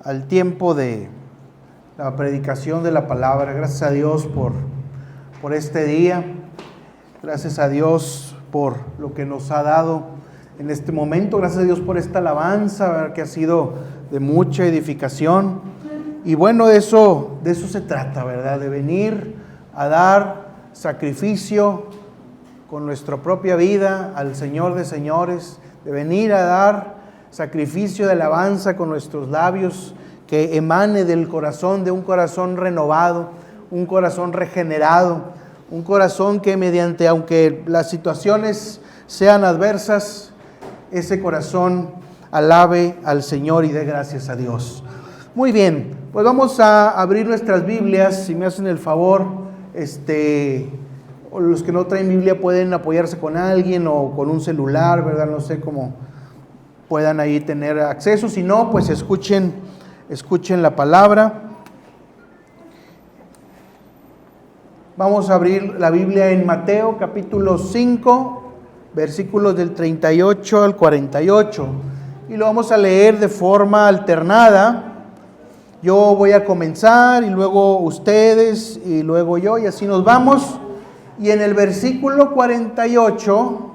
Al tiempo de la predicación de la palabra. Gracias a Dios por este día. Gracias a Dios por lo que nos ha dado en este momento. Gracias a Dios por esta alabanza, ¿verdad?, que ha sido de mucha edificación. Y bueno, de eso se trata, ¿verdad? De venir a dar sacrificio con nuestra propia vida al Señor de señores, de venir a dar sacrificio de alabanza con nuestros labios, que emane del corazón, de un corazón renovado, un corazón regenerado, un corazón que mediante, aunque las situaciones sean adversas, ese corazón alabe al Señor y dé gracias a Dios. Muy bien, pues vamos a abrir nuestras Biblias, si me hacen el favor. Los que no traen Biblia pueden apoyarse con alguien o con un celular, ¿verdad? No sé cómo puedan ahí tener acceso. Si no, pues escuchen la palabra. Vamos a abrir la Biblia en Mateo capítulo 5, versículos del 38 al 48. Y lo vamos a leer de forma alternada. Yo voy a comenzar y luego ustedes y luego yo, y así nos vamos. Y en el versículo 48,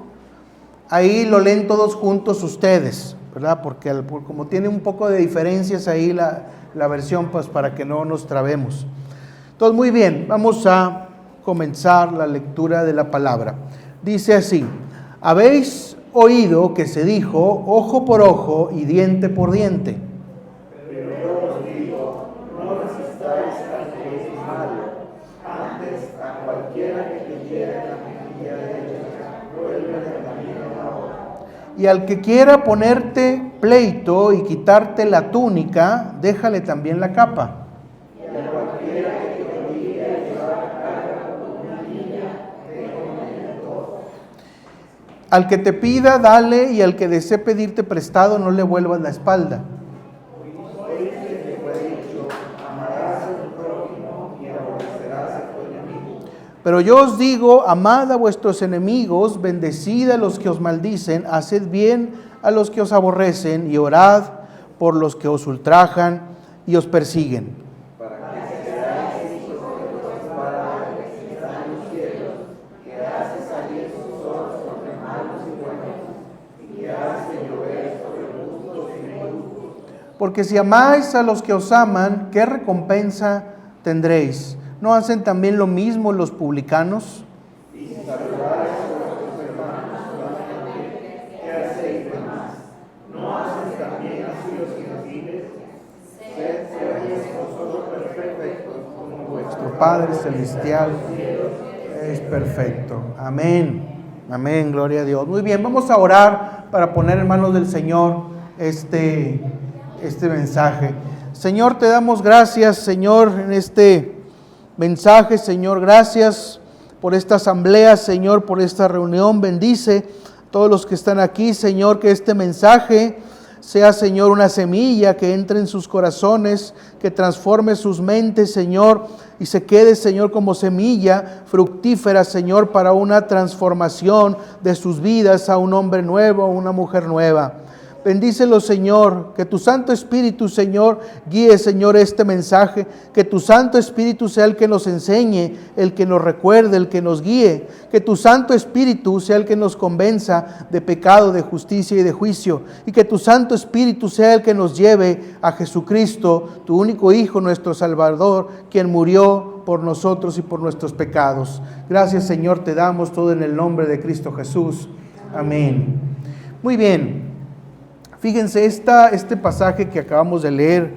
ahí lo leen todos juntos ustedes, ¿verdad? Porque como tiene un poco de diferencias ahí la versión, pues para que no nos trabemos. Entonces, muy bien, vamos a comenzar la lectura de la palabra. Dice así: habéis oído que se dijo ojo por ojo y diente por diente. Pero yo os digo, no resistáis al que es malo, antes a cualquiera que te hiere la mejilla derecha, vuélvele también la otra. Y al que quiera ponerte pleito y quitarte la túnica, déjale también la capa. Y a cualquiera que te obligue a llevar carga como una niña, déjale todo. Al que te pida, dale, y al que desee pedirte prestado, no le vuelvas la espalda. Oíste que fue dicho, amarás a tu prójimo y aborrecerás a tu enemigo. Pero yo os digo, amad a vuestros enemigos, bendecid a los que os maldicen, haced bien a los que os aborrecen y orad por los que os ultrajan y os persiguen. Para que seáis hijos de vuestro Padre que está en los cielos, que hace salir sus ojos sobre malos y buenos, y que hace llover sobre justos y injustos. Porque si amáis a los que os aman, ¿qué recompensa tendréis? ¿No hacen también lo mismo los publicanos? Y si saludáis a vuestros hermanos solamente, ¿qué hacéis de más? ¿No hacen también así los gentiles? Sed pues vosotros perfectos como vuestro Padre Celestial es perfecto. Amén. Amén, gloria a Dios. Muy bien, vamos a orar para poner en manos del Señor este mensaje. Señor, te damos gracias, Señor, en este mensaje, Señor. Gracias por esta asamblea, Señor, por esta reunión. Bendice a todos los que están aquí, Señor, que este mensaje sea, Señor, una semilla que entre en sus corazones, que transforme sus mentes, Señor, y se quede, Señor, como semilla fructífera, Señor, para una transformación de sus vidas a un hombre nuevo, a una mujer nueva. Bendícelo, Señor, que tu Santo Espíritu, Señor, guíe, Señor, este mensaje, que tu Santo Espíritu sea el que nos enseñe, el que nos recuerde, el que nos guíe, que tu Santo Espíritu sea el que nos convenza de pecado, de justicia y de juicio, y que tu Santo Espíritu sea el que nos lleve a Jesucristo, tu único Hijo, nuestro Salvador, quien murió por nosotros y por nuestros pecados. Gracias, Señor, te damos todo en el nombre de Cristo Jesús. Amén. Muy bien. Fíjense, este pasaje que acabamos de leer,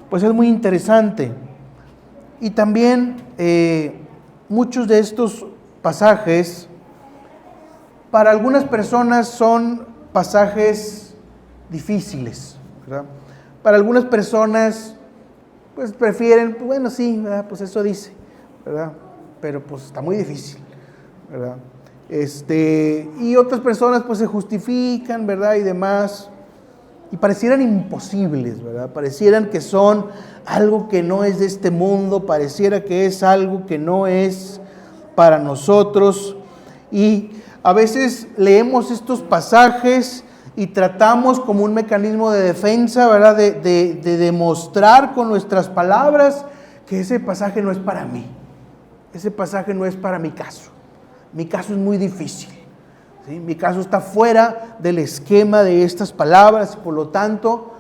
pues es muy interesante. Y también muchos de estos pasajes, para algunas personas son pasajes difíciles, ¿verdad? Para algunas personas, pues prefieren, bueno, sí, ¿verdad? Pues eso dice, ¿verdad? Pero pues está muy difícil, ¿verdad? Y otras personas pues se justifican, ¿verdad? Y demás. Y parecieran imposibles, ¿verdad? Parecieran que son algo que no es de este mundo, pareciera que es algo que no es para nosotros. Y a veces leemos estos pasajes y tratamos como un mecanismo de defensa, ¿verdad? De demostrar con nuestras palabras que ese pasaje no es para mí. Ese pasaje no es para mi caso. Mi caso es muy difícil, ¿sí? Mi caso está fuera del esquema de estas palabras y por lo tanto,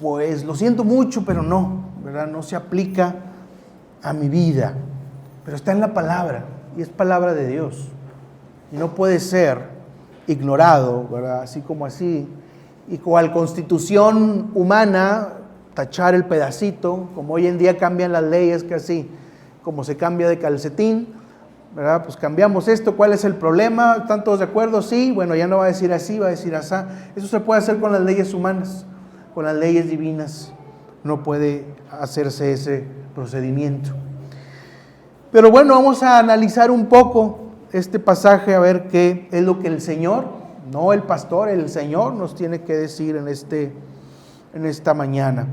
pues lo siento mucho, pero no, ¿verdad? No se aplica a mi vida. Pero está en la palabra y es palabra de Dios. Y no puede ser ignorado, ¿verdad? Así como así. Y cual constitución humana, tachar el pedacito, como hoy en día cambian las leyes, que así, como se cambia de calcetín, ¿verdad? Pues cambiamos esto, ¿cuál es el problema? ¿Están todos de acuerdo? Sí, bueno, ya no va a decir así, va a decir así. Eso se puede hacer con las leyes humanas, con las leyes divinas. No puede hacerse ese procedimiento. Pero bueno, vamos a analizar un poco este pasaje, a ver qué es lo que el Señor, no el pastor, el Señor nos tiene que decir en esta mañana.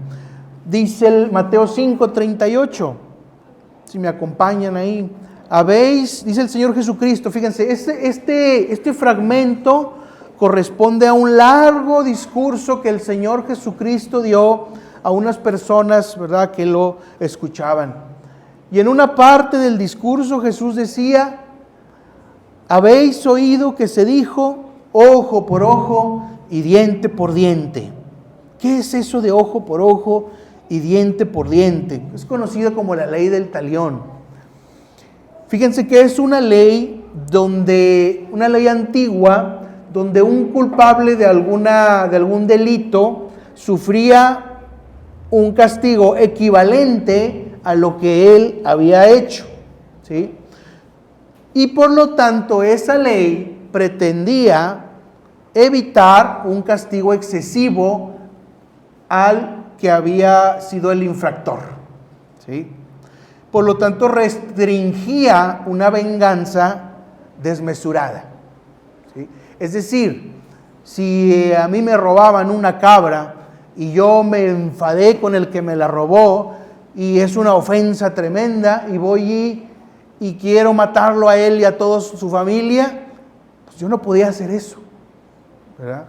Dice el Mateo 5:38, si me acompañan ahí. Habéis, dice el Señor Jesucristo, fíjense, este fragmento corresponde a un largo discurso que el Señor Jesucristo dio a unas personas, ¿verdad?, que lo escuchaban. Y en una parte del discurso Jesús decía: habéis oído que se dijo ojo por ojo y diente por diente. ¿Qué es eso de ojo por ojo y diente por diente? Es conocida como la ley del talión. Fíjense que es una ley antigua, donde un culpable de algún delito sufría un castigo equivalente a lo que él había hecho, ¿sí? Y por lo tanto esa ley pretendía evitar un castigo excesivo al que había sido el infractor, ¿sí? Por lo tanto restringía una venganza desmesurada, ¿sí? Es decir, si a mí me robaban una cabra y yo me enfadé con el que me la robó y es una ofensa tremenda y voy y quiero matarlo a él y a toda su familia, pues yo no podía hacer eso, ¿verdad?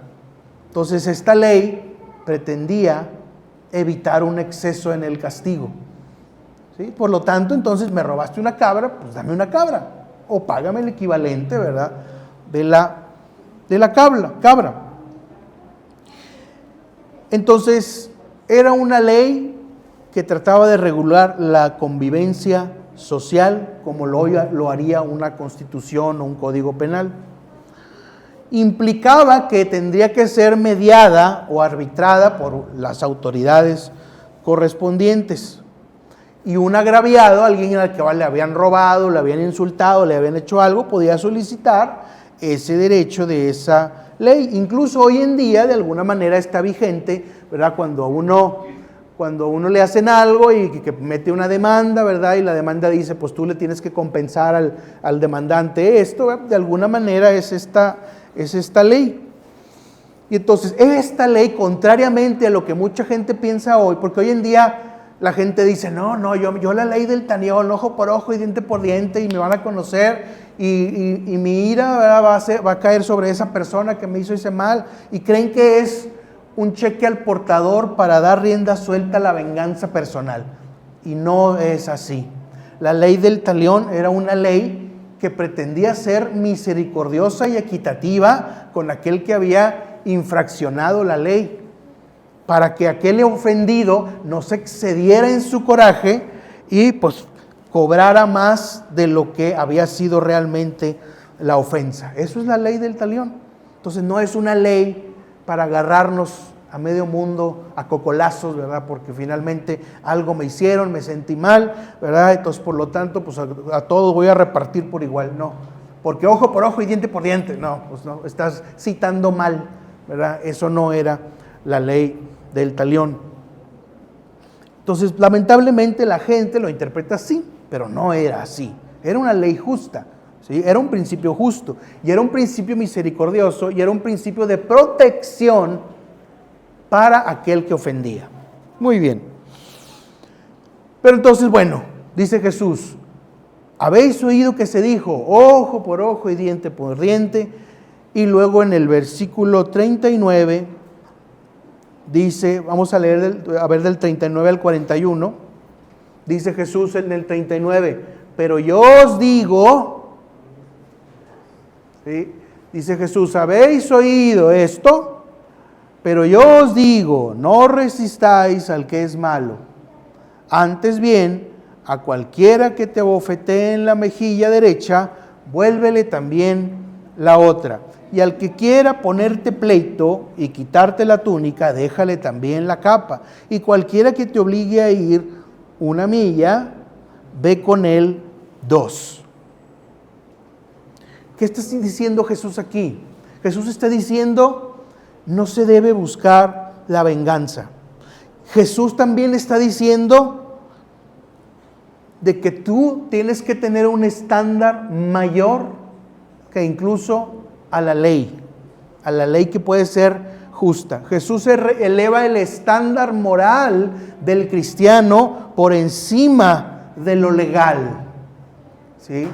Entonces esta ley pretendía evitar un exceso en el castigo, ¿sí? Por lo tanto, entonces me robaste una cabra, pues dame una cabra o págame el equivalente, ¿verdad?, de la cabra. Entonces era una ley que trataba de regular la convivencia social como lo haría una constitución o un código penal. Implicaba que tendría que ser mediada o arbitrada por las autoridades correspondientes. Y un agraviado, alguien al que le habían robado, le habían insultado, le habían hecho algo, podía solicitar ese derecho de esa ley. Incluso hoy en día de alguna manera está vigente, ¿verdad? Cuando a uno le hacen algo y que mete una demanda, ¿verdad? Y la demanda dice, pues tú le tienes que compensar al demandante esto, ¿verdad? De alguna manera es esta ley. Y entonces esta ley, contrariamente a lo que mucha gente piensa hoy, porque hoy en día la gente dice, no, yo la ley del talión, ojo por ojo y diente por diente, y me van a conocer, y mi ira, ¿verdad?, va a caer sobre esa persona que me hizo ese mal, y creen que es un cheque al portador para dar rienda suelta a la venganza personal. Y no es así. La ley del talión era una ley que pretendía ser misericordiosa y equitativa con aquel que había infraccionado la ley, para que aquel ofendido no se excediera en su coraje y pues cobrara más de lo que había sido realmente la ofensa. Eso es la ley del talión. Entonces no es una ley para agarrarnos a medio mundo a cocolazos, ¿verdad? Porque finalmente algo me hicieron, me sentí mal, ¿verdad? Entonces por lo tanto pues a todos voy a repartir por igual. No, porque ojo por ojo y diente por diente. No, pues no, estás citando mal, ¿verdad? Eso no era la ley del talión. Entonces lamentablemente la gente lo interpreta así, pero no era así. Era una ley justa, ¿sí? Era un principio justo y era un principio misericordioso y era un principio de protección para aquel que ofendía. Muy bien. Pero entonces, bueno, dice Jesús, habéis oído que se dijo ojo por ojo y diente por diente, Y luego en el versículo 39 dice, vamos a leer, a ver del 39 al 41, dice Jesús en el 39, pero yo os digo, ¿sí? Dice Jesús, habéis oído esto, pero yo os digo, no resistáis al que es malo. Antes bien, a cualquiera que te abofetee en la mejilla derecha, vuélvele también la otra. Y al que quiera ponerte pleito y quitarte la túnica, déjale también la capa. Y cualquiera que te obligue a ir una milla, ve con él 2. ¿Qué está diciendo Jesús aquí? Jesús está diciendo, no se debe buscar la venganza. Jesús también está diciendo de que tú tienes que tener un estándar mayor que incluso a la ley que puede ser justa. Jesús eleva el estándar moral del cristiano por encima de lo legal. ¿Sí?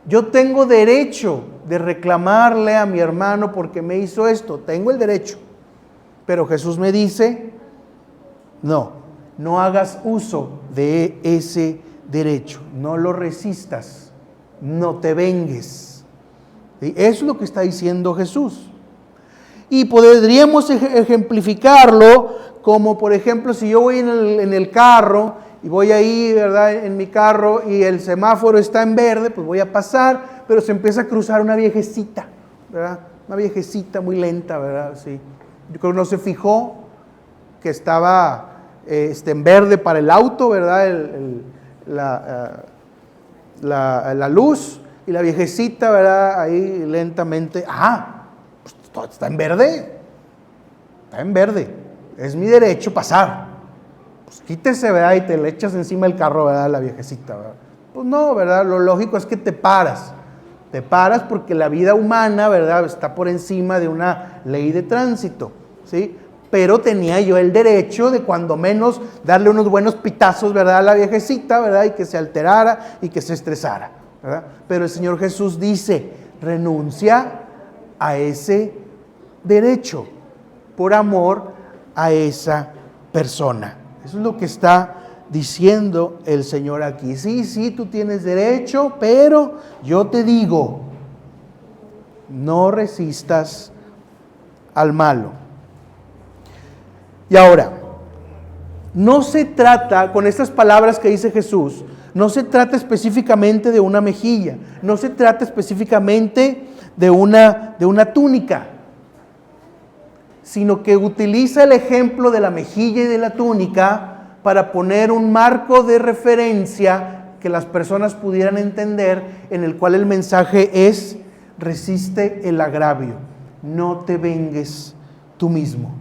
Yo tengo derecho de reclamarle a mi hermano porque me hizo esto, tengo el derecho. Pero Jesús me dice, no hagas uso de ese derecho, no lo resistas, no te vengues. ¿Sí? Eso es lo que está diciendo Jesús. Y podríamos ejemplificarlo como, por ejemplo, si yo voy en el carro y voy ahí, ¿verdad?, en mi carro y el semáforo está en verde, pues voy a pasar, pero se empieza a cruzar una viejecita, ¿verdad? Una viejecita muy lenta, ¿verdad? Sí. Yo creo que no se fijó que estaba en verde para el auto, ¿verdad? La luz, y la viejecita, ¿verdad?, ahí lentamente, pues está en verde, es mi derecho pasar, pues quítese, ¿verdad?, y te le echas encima el carro, ¿verdad?, la viejecita, ¿verdad? Pues no, ¿verdad?, lo lógico es que te paras porque la vida humana, ¿verdad?, está por encima de una ley de tránsito, ¿sí? Pero tenía yo el derecho de cuando menos darle unos buenos pitazos, ¿verdad?, a la viejecita, ¿verdad?, y que se alterara y que se estresara, ¿verdad? Pero el Señor Jesús dice, renuncia a ese derecho por amor a esa persona. Eso es lo que está diciendo el Señor aquí. Sí, tú tienes derecho, pero yo te digo, no resistas al malo. Y ahora, no se trata, con estas palabras que dice Jesús, no se trata específicamente de una mejilla, no se trata específicamente de una túnica, sino que utiliza el ejemplo de la mejilla y de la túnica para poner un marco de referencia que las personas pudieran entender, en el cual el mensaje es, resiste el agravio, no te vengues tú mismo.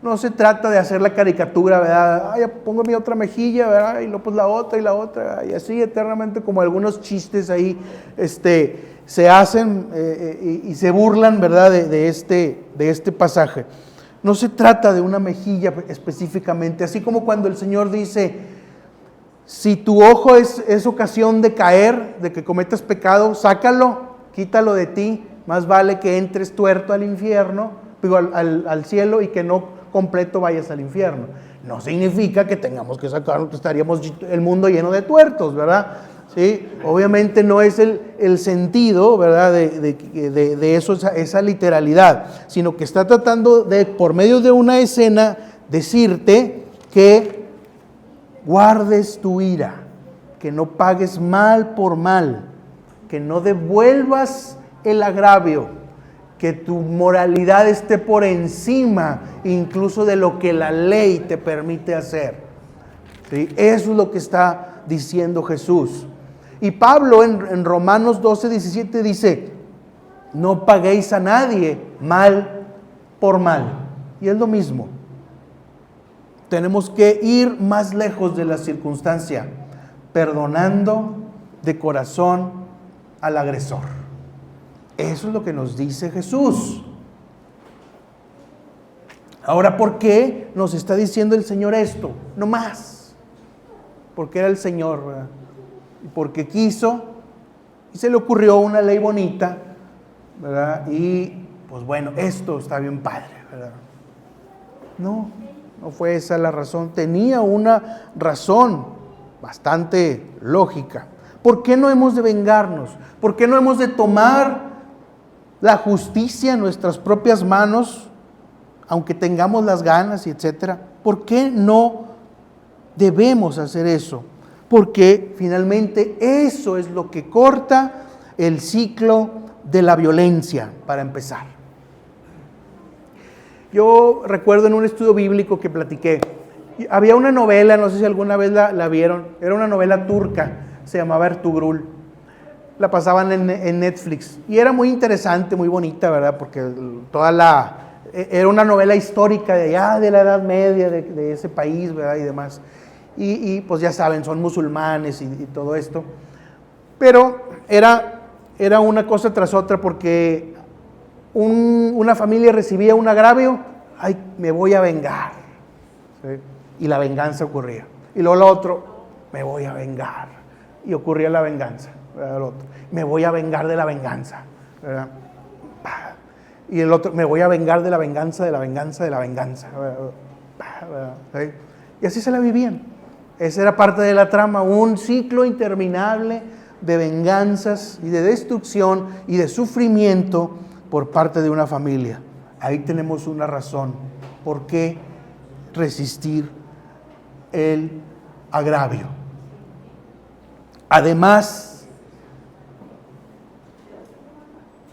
No se trata de hacer la caricatura, ¿verdad? Ya pongo mi otra mejilla, ¿verdad? Y luego pues la otra, y así eternamente, como algunos chistes ahí se hacen y se burlan, ¿verdad?, de este pasaje. No se trata de una mejilla específicamente, así como cuando el Señor dice, si tu ojo es ocasión de caer, de que cometas pecado, sácalo, quítalo de ti, más vale que entres tuerto al infierno, digo, al cielo, y que no completo vayas al infierno. No significa que tengamos que sacarlo, que estaríamos el mundo lleno de tuertos, ¿verdad? ¿Sí? Obviamente no es el sentido, ¿verdad?, de eso, esa literalidad, sino que está tratando de, por medio de una escena, decirte que guardes tu ira, que no pagues mal por mal, que no devuelvas el agravio, que tu moralidad esté por encima incluso de lo que la ley te permite hacer. ¿Sí? Eso es lo que está diciendo Jesús. Y Pablo en Romanos 12:17 dice, no paguéis a nadie mal por mal. Y es lo mismo. Tenemos que ir más lejos de la circunstancia, perdonando de corazón al agresor. Eso es lo que nos dice Jesús. Ahora, ¿por qué nos está diciendo el Señor esto? No más. Porque era el Señor, ¿verdad? Y porque quiso, y se le ocurrió una ley bonita ¿verdad? Y pues bueno, esto está bien padre, ¿verdad? No fue esa la razón. Tenía una razón bastante lógica. ¿Por qué no hemos de vengarnos? ¿Por qué no hemos de tomar la justicia en nuestras propias manos, aunque tengamos las ganas y etcétera? ¿Por qué no debemos hacer eso? Porque finalmente eso es lo que corta el ciclo de la violencia, para empezar. Yo recuerdo en un estudio bíblico que platiqué, había una novela, no sé si alguna vez la vieron, era una novela turca, se llamaba Ertugrul, la pasaban en Netflix, y era muy interesante, muy bonita, ¿verdad? Porque era una novela histórica de allá, de la Edad Media, de ese país, ¿verdad? Y demás, y pues ya saben, son musulmanes y todo esto, pero era una cosa tras otra, porque una familia recibía un agravio, ay, me voy a vengar, ¿sí? Y la venganza ocurría. Y luego lo otro, me voy a vengar, y ocurría la venganza, ¿verdad? El otro, me voy a vengar de la venganza, ¿verdad? Y el otro, me voy a vengar de la venganza, de la venganza, de la venganza, ¿verdad? ¿Sí? Y así se la vivían. Esa era parte de la trama, un ciclo interminable de venganzas y de destrucción y de sufrimiento por parte de una familia. Ahí tenemos una razón. ¿Por qué resistir el agravio? Además,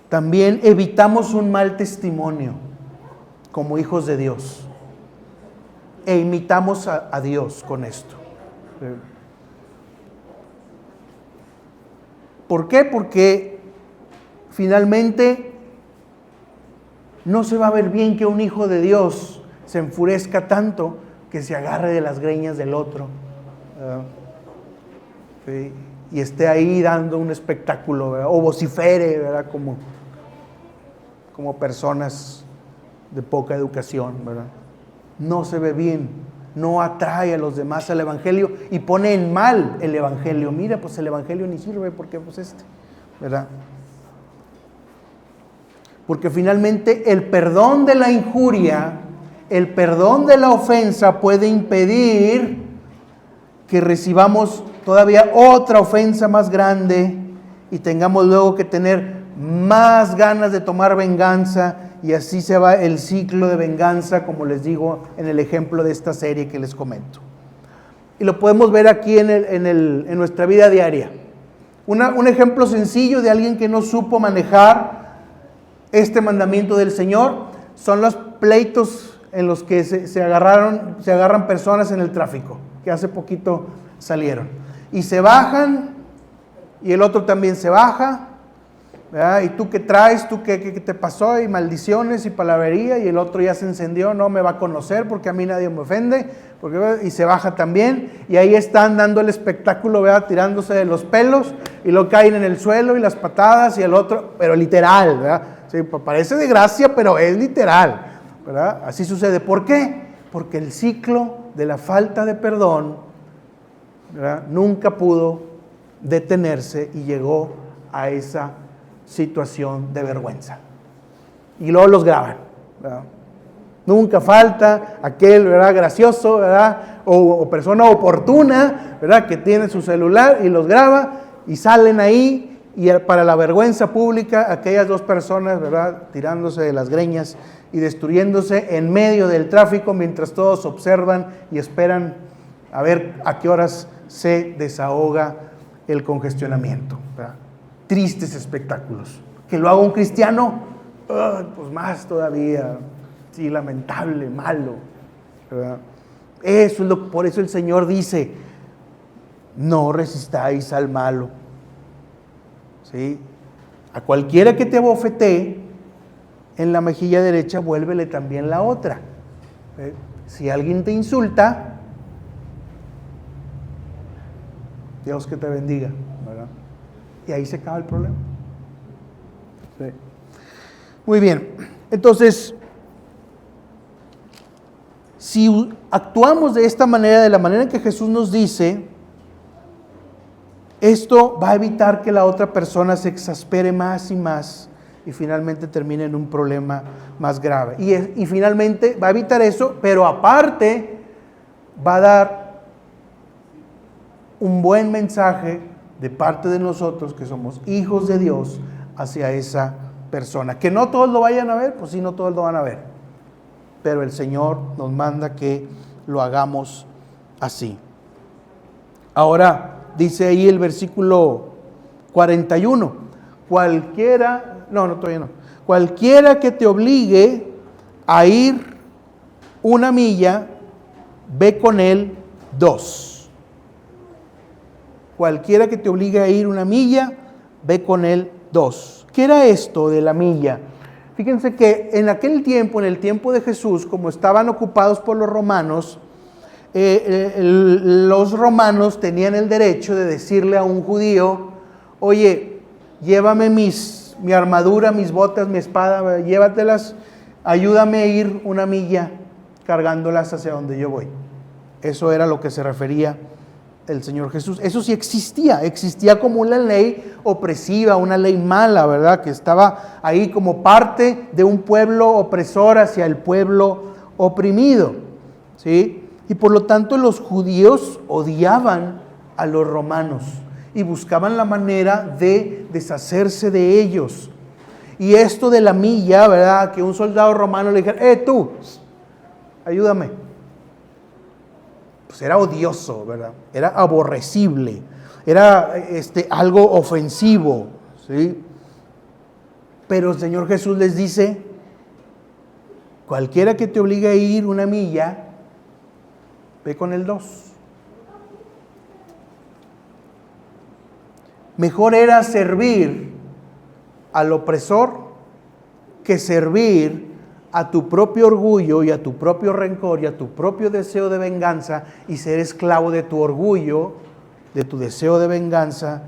también evitamos un mal testimonio como hijos de Dios. E imitamos a Dios con esto. ¿Por qué? Porque finalmente no se va a ver bien que un hijo de Dios se enfurezca tanto que se agarre de las greñas del otro, ¿sí? Y esté ahí dando un espectáculo, ¿verdad? O vocifere, ¿verdad? Como personas de poca educación, ¿verdad? No se ve bien, no atrae a los demás al Evangelio y pone en mal el Evangelio. Mira, pues el Evangelio ni sirve porque pues ¿verdad? Porque finalmente el perdón de la injuria, el perdón de la ofensa puede impedir que recibamos todavía otra ofensa más grande y tengamos luego que tener más ganas de tomar venganza, y así se va el ciclo de venganza, como les digo en el ejemplo de esta serie que les comento. Y lo podemos ver aquí en nuestra vida diaria. Un ejemplo sencillo de alguien que no supo manejar este mandamiento del Señor son los pleitos en los que se agarran personas en el tráfico, que hace poquito salieron. Y se bajan, y el otro también se baja, ¿verdad? ¿Y tú qué traes? ¿Tú qué te pasó? Y maldiciones y palabrería, y el otro ya se encendió, no me va a conocer porque a mí nadie me ofende, y se baja también, y ahí están dando el espectáculo, ¿verdad? Tirándose de los pelos, y lo caen en el suelo, y las patadas, y el otro, pero literal, ¿verdad? Sí, parece de gracia, pero es literal, ¿verdad? Así sucede. ¿Por qué? Porque el ciclo de la falta de perdón, ¿verdad?, nunca pudo detenerse y llegó a esa situación de vergüenza. Y luego los graban, ¿verdad? Nunca falta aquel, ¿verdad?, gracioso, ¿verdad?, o persona oportuna, ¿verdad?, que tiene su celular y los graba y salen ahí, y para la vergüenza pública aquellas dos personas, ¿verdad?, tirándose de las greñas y destruyéndose en medio del tráfico mientras todos observan y esperan a ver a qué horas se desahoga el congestionamiento, ¿verdad? Tristes espectáculos. Que lo haga un cristiano, pues más todavía, sí, lamentable, malo, ¿verdad? Por eso el Señor dice, no resistáis al malo, ¿sí? A cualquiera que te abofetee en la mejilla derecha, vuélvele también la otra. Si alguien te insulta, Dios que te bendiga, ¿verdad? Y ahí se acaba el problema. Sí. Muy bien, entonces, si actuamos de esta manera, de la manera en que Jesús nos dice, esto va a evitar que la otra persona se exaspere más y más y finalmente termine en un problema más grave. Y finalmente va a evitar eso, pero aparte va a dar un buen mensaje de parte de nosotros que somos hijos de Dios hacia esa persona. Que no todos lo vayan a ver, pues sí, no todos lo van a ver, pero el Señor nos manda que lo hagamos así. Ahora dice ahí el versículo 41, cualquiera que te obligue a ir 1 milla, ve con él 2. Cualquiera que te obligue a ir 1 milla, ve con él 2. ¿Qué era esto de la milla? Fíjense que en aquel tiempo, en el tiempo de Jesús, como estaban ocupados por los romanos, los romanos tenían el derecho de decirle a un judío: oye, llévame mi armadura, mis botas, mi espada, llévatelas, ayúdame a ir 1 milla cargándolas hacia donde yo voy. Eso era lo que se refería el Señor Jesús. Eso sí existía como una ley opresiva, una ley mala, ¿verdad? Que estaba ahí como parte de un pueblo opresor hacia el pueblo oprimido, ¿sí? Y por lo tanto los judíos odiaban a los romanos y buscaban la manera de deshacerse de ellos. Y esto de la milla, ¿verdad? Que un soldado romano le dijera: tú, ayúdame. Pues era odioso, ¿verdad? Era aborrecible, era algo ofensivo, ¿sí? Pero el Señor Jesús les dice: cualquiera que te obligue a ir 1 milla, ve con el 2. Mejor era servir al opresor que servir a tu propio orgullo y a tu propio rencor y a tu propio deseo de venganza y ser esclavo de tu orgullo, de tu deseo de venganza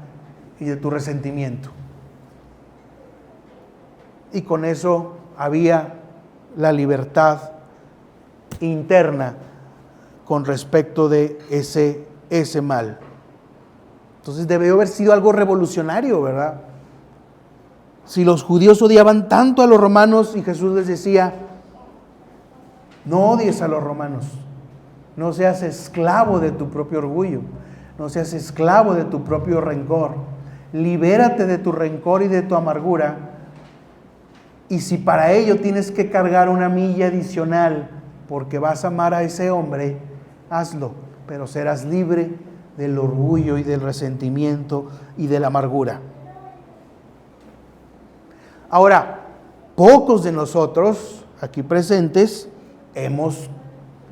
y de tu resentimiento. Y con eso había la libertad interna con respecto de ese mal. Entonces debió haber sido algo revolucionario, ¿verdad? Si los judíos odiaban tanto a los romanos y Jesús les decía: no odies a los romanos, no seas esclavo de tu propio orgullo, no seas esclavo de tu propio rencor, libérate de tu rencor y de tu amargura, y si para ello tienes que cargar 1 milla adicional porque vas a amar a ese hombre, hazlo, pero serás libre del orgullo y del resentimiento y de la amargura. Ahora, pocos de nosotros aquí presentes hemos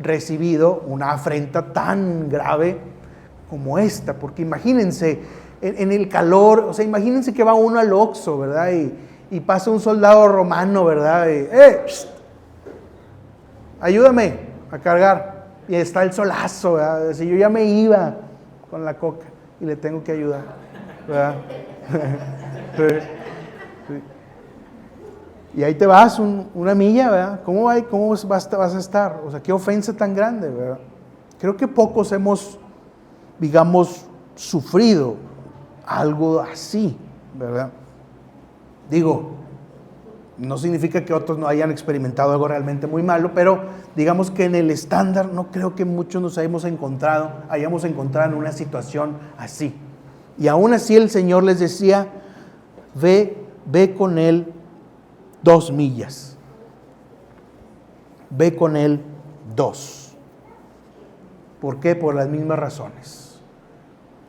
recibido una afrenta tan grave como esta, porque imagínense en el calor, o sea, imagínense que va uno al Oxxo, ¿verdad? Y pasa un soldado romano, ¿verdad? Ayúdame a cargar. Y está el solazo, ¿verdad? Si yo ya me iba con la coca y le tengo que ayudar, ¿verdad? Y ahí te vas 1 milla, ¿verdad? ¿Cómo vas a estar? O sea, qué ofensa tan grande, ¿verdad? Creo que pocos hemos, digamos, sufrido algo así, ¿verdad? Digo, no significa que otros no hayan experimentado algo realmente muy malo, pero digamos que en el estándar no creo que muchos nos hayamos encontrado en una situación así. Y aún así el Señor les decía: ve con él 2 millas. Ve con él 2. ¿Por qué? Por las mismas razones.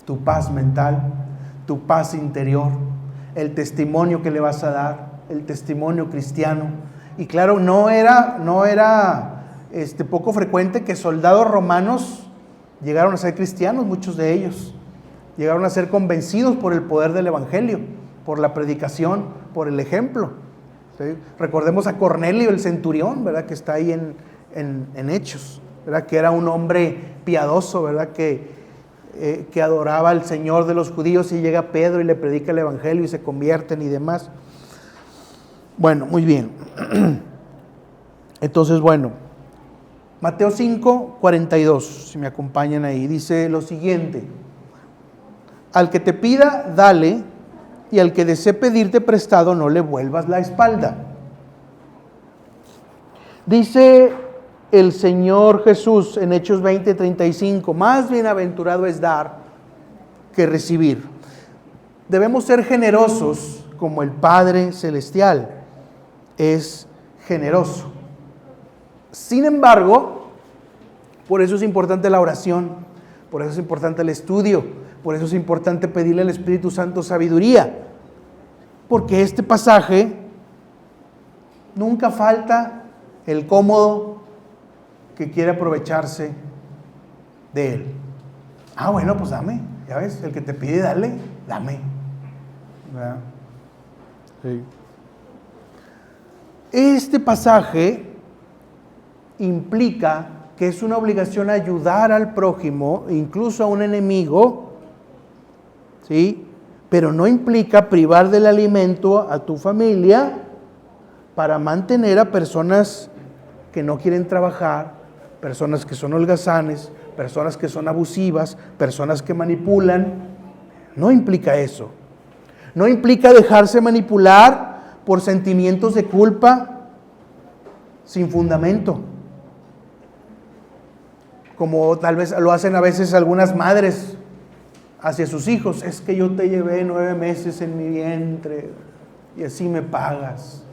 Tu paz mental, tu paz interior, el testimonio que le vas a dar, el testimonio cristiano. Y claro, no era poco frecuente que soldados romanos llegaron a ser cristianos. Muchos de ellos llegaron a ser convencidos por el poder del evangelio, por la predicación, por el ejemplo, ¿sí? Recordemos a Cornelio, el centurión, ¿verdad? Que está ahí en Hechos, ¿verdad? Que era un hombre piadoso, ¿verdad? Que adoraba al Señor de los judíos, y llega Pedro y le predica el evangelio y se convierten y demás. Bueno, muy bien. Entonces, bueno, Mateo 5:42, si me acompañan ahí, dice lo siguiente: al que te pida, dale, y al que desee pedirte prestado no le vuelvas la espalda. Dice el Señor Jesús en Hechos 20:35, más bienaventurado es dar que recibir. Debemos ser generosos como el Padre Celestial es generoso. Sin embargo, por eso es importante la oración, por eso es importante el estudio, por eso es importante pedirle al Espíritu Santo sabiduría, porque este pasaje nunca falta el cómodo que quiere aprovecharse de él. Ah, bueno, pues dame, ya ves, el que te pide dale, dame. ¿Verdad? Sí. Este pasaje implica que es una obligación ayudar al prójimo, incluso a un enemigo, ¿sí? Pero no implica privar del alimento a tu familia para mantener a personas que no quieren trabajar, personas que son holgazanes, personas que son abusivas, personas que manipulan. No implica eso. No implica dejarse manipular por sentimientos de culpa sin fundamento, como tal vez lo hacen a veces algunas madres hacia sus hijos. Es que yo te llevé 9 meses en mi vientre y así me pagas.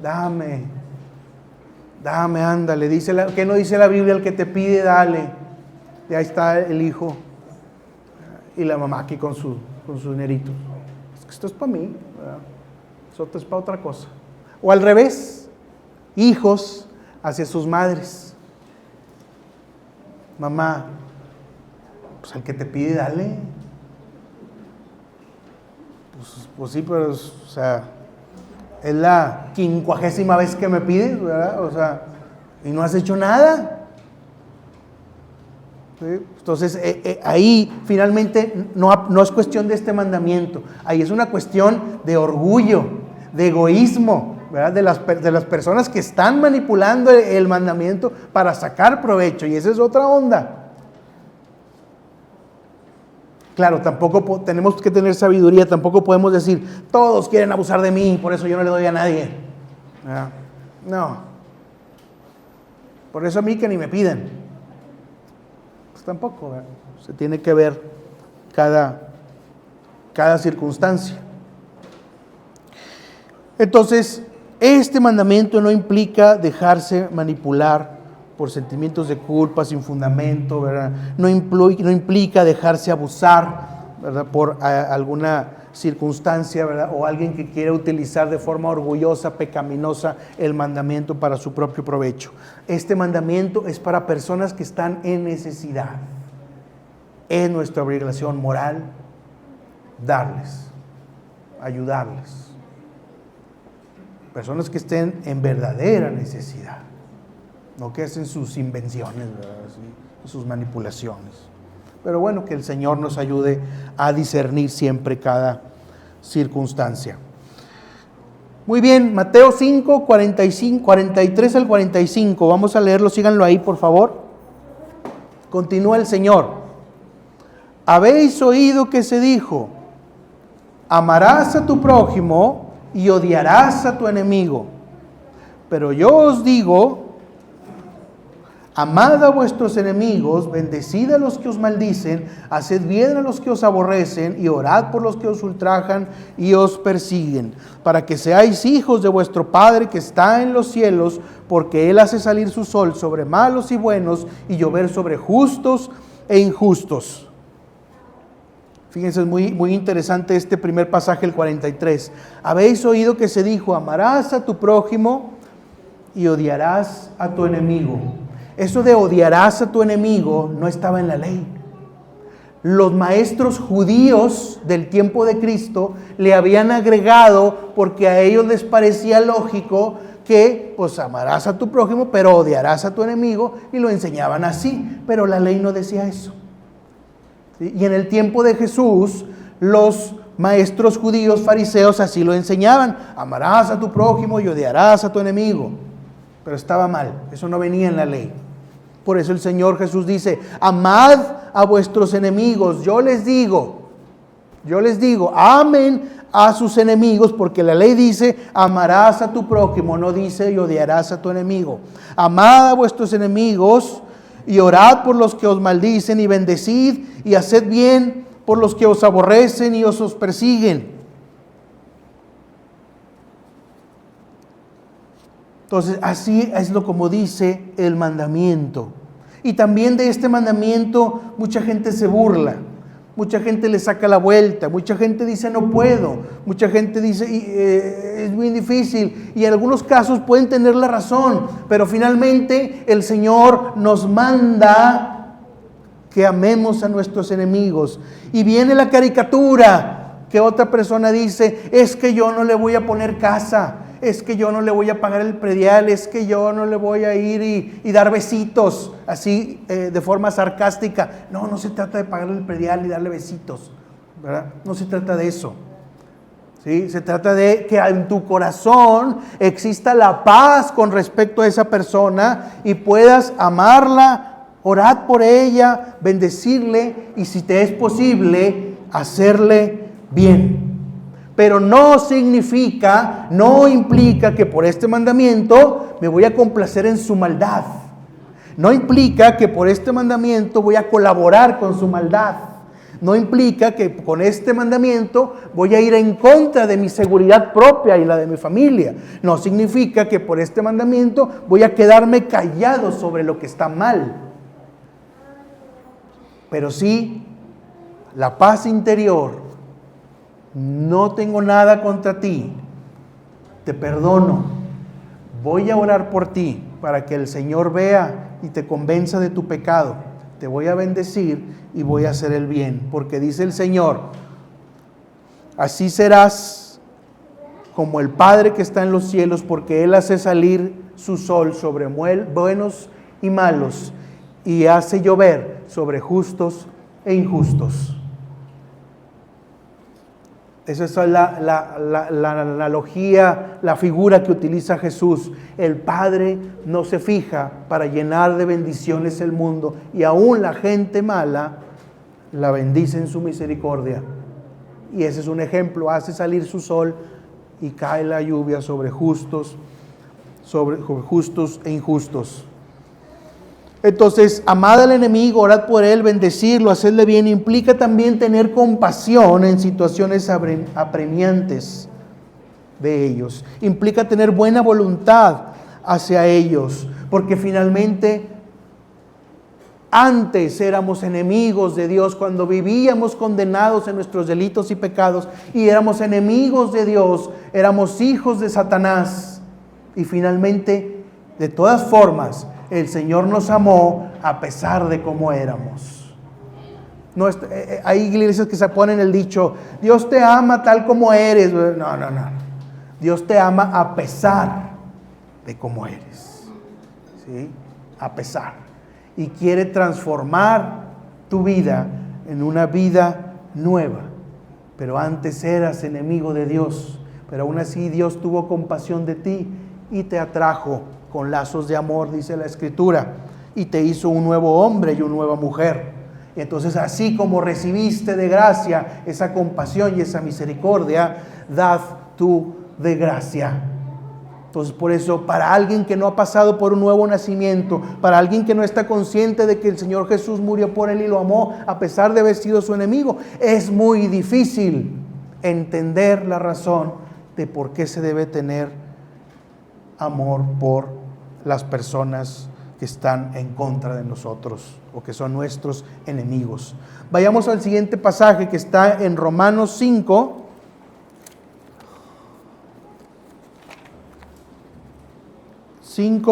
Dame, ándale. ¿Qué no dice la Biblia? El que te pide, dale. Y ahí está el hijo y la mamá aquí con su dinerito. Es que esto es para mí, ¿verdad? Eso es para otra cosa. O al revés, hijos hacia sus madres. Mamá, pues al que te pide, dale. Pues sí, pero o sea, es la 50ª vez que me pides, ¿verdad? O sea, y no has hecho nada. ¿Sí? Entonces, ahí finalmente no es cuestión de este mandamiento. Ahí es una cuestión de orgullo, de egoísmo, ¿verdad? De las personas que están manipulando el mandamiento para sacar provecho. Y esa es otra onda. Claro, tampoco tenemos que tener sabiduría, tampoco podemos decir, todos quieren abusar de mí, por eso yo no le doy a nadie. No. Por eso a mí que ni me pidan. Pues tampoco, ¿verdad? Se tiene que ver cada circunstancia. Entonces, este mandamiento no implica dejarse manipular por sentimientos de culpa sin fundamento, ¿verdad? No implica dejarse abusar, ¿verdad? Por alguna circunstancia, ¿verdad? O alguien que quiere utilizar de forma orgullosa, pecaminosa el mandamiento para su propio provecho. Este mandamiento es para personas que están en necesidad. Es nuestra obligación moral darles, ayudarles. Personas que estén en verdadera necesidad. No que hacen sus invenciones, ¿verdad? Sí, sus manipulaciones. Pero bueno, que el Señor nos ayude a discernir siempre cada circunstancia. Muy bien, Mateo 5, 43 al 45. Vamos a leerlo, síganlo ahí, por favor. Continúa el Señor. Habéis oído que se dijo, amarás a tu prójimo y odiarás a tu enemigo. Pero yo os digo, amad a vuestros enemigos, bendecid a los que os maldicen, haced bien a los que os aborrecen y orad por los que os ultrajan y os persiguen, para que seáis hijos de vuestro Padre que está en los cielos, porque Él hace salir su sol sobre malos y buenos y llover sobre justos e injustos. Fíjense, es muy interesante este primer pasaje, el 43. Habéis oído que se dijo, amarás a tu prójimo y odiarás a tu enemigo. Eso de odiarás a tu enemigo no estaba en la ley. Los maestros judíos del tiempo de Cristo le habían agregado porque a ellos les parecía lógico que pues amarás a tu prójimo pero odiarás a tu enemigo, y lo enseñaban así, pero la ley no decía eso. ¿Sí? Y en el tiempo de Jesús los maestros judíos fariseos así lo enseñaban, amarás a tu prójimo y odiarás a tu enemigo, pero estaba mal, eso no venía en la ley. Por eso el Señor Jesús dice, amad a vuestros enemigos. Yo les digo, amen a sus enemigos, porque la ley dice, amarás a tu prójimo, no dice, y odiarás a tu enemigo. Amad a vuestros enemigos, y orad por los que os maldicen, y bendecid, y haced bien por los que os aborrecen y os persiguen. Entonces, así es lo como dice el mandamiento. Y también de este mandamiento mucha gente se burla, mucha gente le saca la vuelta, mucha gente dice no puedo, mucha gente dice es muy difícil, y en algunos casos pueden tener la razón, pero finalmente el Señor nos manda que amemos a nuestros enemigos. Y viene la caricatura que otra persona dice, es que yo no le voy a poner casa, es que yo no le voy a pagar el predial, es que yo no le voy a ir y dar besitos, así de forma sarcástica. No, no se trata de pagarle el predial y darle besitos, ¿verdad? No se trata de eso. ¿Sí? Se trata de que en tu corazón exista la paz con respecto a esa persona y puedas amarla, orar por ella, bendecirle y, si te es posible, hacerle bien. Pero no significa, no implica que por este mandamiento me voy a complacer en su maldad. No implica que por este mandamiento voy a colaborar con su maldad. No implica que con este mandamiento voy a ir en contra de mi seguridad propia y la de mi familia. No significa que por este mandamiento voy a quedarme callado sobre lo que está mal. Pero sí, la paz interior. No tengo nada contra ti, te perdono, voy a orar por ti para que el Señor vea y te convenza de tu pecado, te voy a bendecir y voy a hacer el bien, porque dice el Señor, así serás como el Padre que está en los cielos, porque Él hace salir su sol sobre buenos y malos y hace llover sobre justos e injustos. Esa es la analogía, la figura que utiliza Jesús. El Padre no se fija para llenar de bendiciones el mundo, y aún la gente mala la bendice en su misericordia. Y ese es un ejemplo, hace salir su sol y cae la lluvia sobre justos e injustos. Entonces, amad al enemigo, orad por él, bendecirlo, hacerle bien, implica también tener compasión en situaciones apremiantes de ellos. Implica tener buena voluntad hacia ellos, porque finalmente antes éramos enemigos de Dios cuando vivíamos condenados en nuestros delitos y pecados, y éramos enemigos de Dios, éramos hijos de Satanás, y finalmente, de todas formas, el Señor nos amó a pesar de cómo éramos. No, hay iglesias que se ponen el dicho, Dios te ama tal como eres. No. Dios te ama a pesar de cómo eres. ¿Sí? A pesar. Y quiere transformar tu vida en una vida nueva. Pero antes eras enemigo de Dios. Pero aún así Dios tuvo compasión de ti y te atrajo con lazos de amor, dice la Escritura, y te hizo un nuevo hombre y una nueva mujer. Y entonces, así como recibiste de gracia esa compasión y esa misericordia, dad tú de gracia. Entonces, por eso, para alguien que no ha pasado por un nuevo nacimiento, para alguien que no está consciente de que el Señor Jesús murió por él y lo amó a pesar de haber sido su enemigo, es muy difícil entender la razón de por qué se debe tener amor por las personas que están en contra de nosotros o que son nuestros enemigos. Vayamos al siguiente pasaje que está en Romanos 5.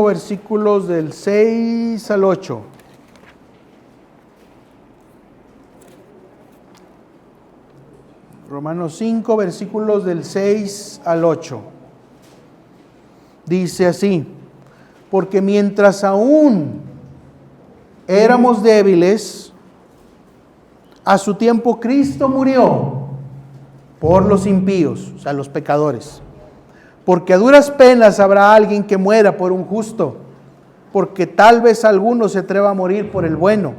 Versículos del 6 al 8. Romanos 5, versículos del 6 al 8. Dice así: porque mientras aún éramos débiles, a su tiempo Cristo murió por los impíos, o sea, los pecadores. Porque a duras penas habrá alguien que muera por un justo, porque tal vez alguno se atreva a morir por el bueno.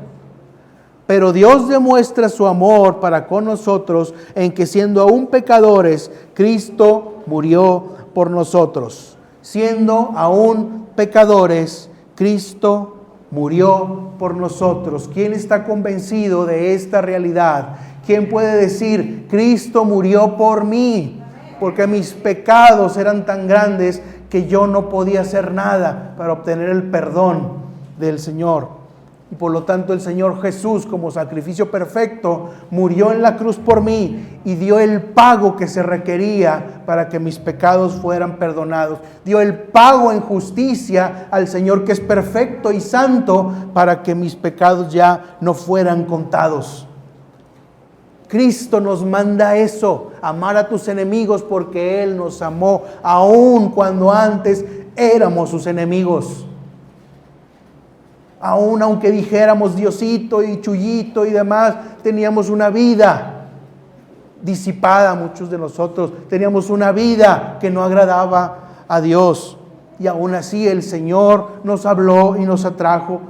Pero Dios demuestra su amor para con nosotros en que siendo aún pecadores, Cristo murió por nosotros. Siendo aún pecadores, Cristo murió por nosotros. ¿Quién está convencido de esta realidad? ¿Quién puede decir, Cristo murió por mí? Porque mis pecados eran tan grandes que yo no podía hacer nada para obtener el perdón del Señor. Y por lo tanto el Señor Jesús, como sacrificio perfecto, murió en la cruz por mí y dio el pago que se requería para que mis pecados fueran perdonados. Dio el pago en justicia al Señor, que es perfecto y santo, para que mis pecados ya no fueran contados. Cristo nos manda eso, amar a tus enemigos, porque Él nos amó aun cuando antes éramos sus enemigos. Aún aunque dijéramos Diosito y Chuyito y demás, teníamos una vida disipada, muchos de nosotros. Teníamos una vida que no agradaba a Dios. Y aún así el Señor nos habló y nos atrajo